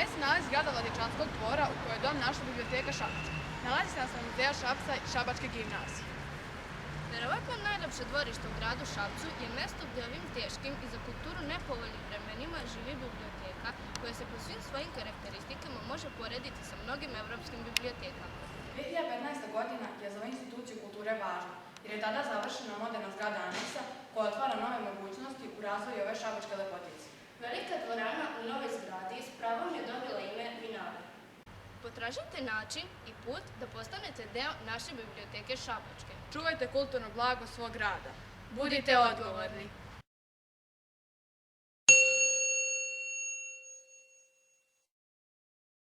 Gde se nalazi zgrada Vladičanskog dvora u kojoj je dom naša biblioteka Šabac? Nalazi se na muzeja Šapca i Šabačke gimnazije. Verovatno najlepše dvorište u gradu Šapcu je mesto gde ovim teškim i za kulturu nepovoljnim vremenima živi biblioteka koja se po svim svojim karakteristikama može porediti sa mnogim evropskim bibliotekama. 2015. godina je za ovu instituciju kulture važna, jer je tada završena moderna zgrada aneksa koja otvara nove mogućnosti u razvoju ove šabačke lepotice. Velika dvorana u novoj zgradi s pravom je dobila ime Vinari. Potražite način i put da postanete deo naše biblioteke Šabačke. Čuvajte kulturno blago svog grada. Budite odgovorni.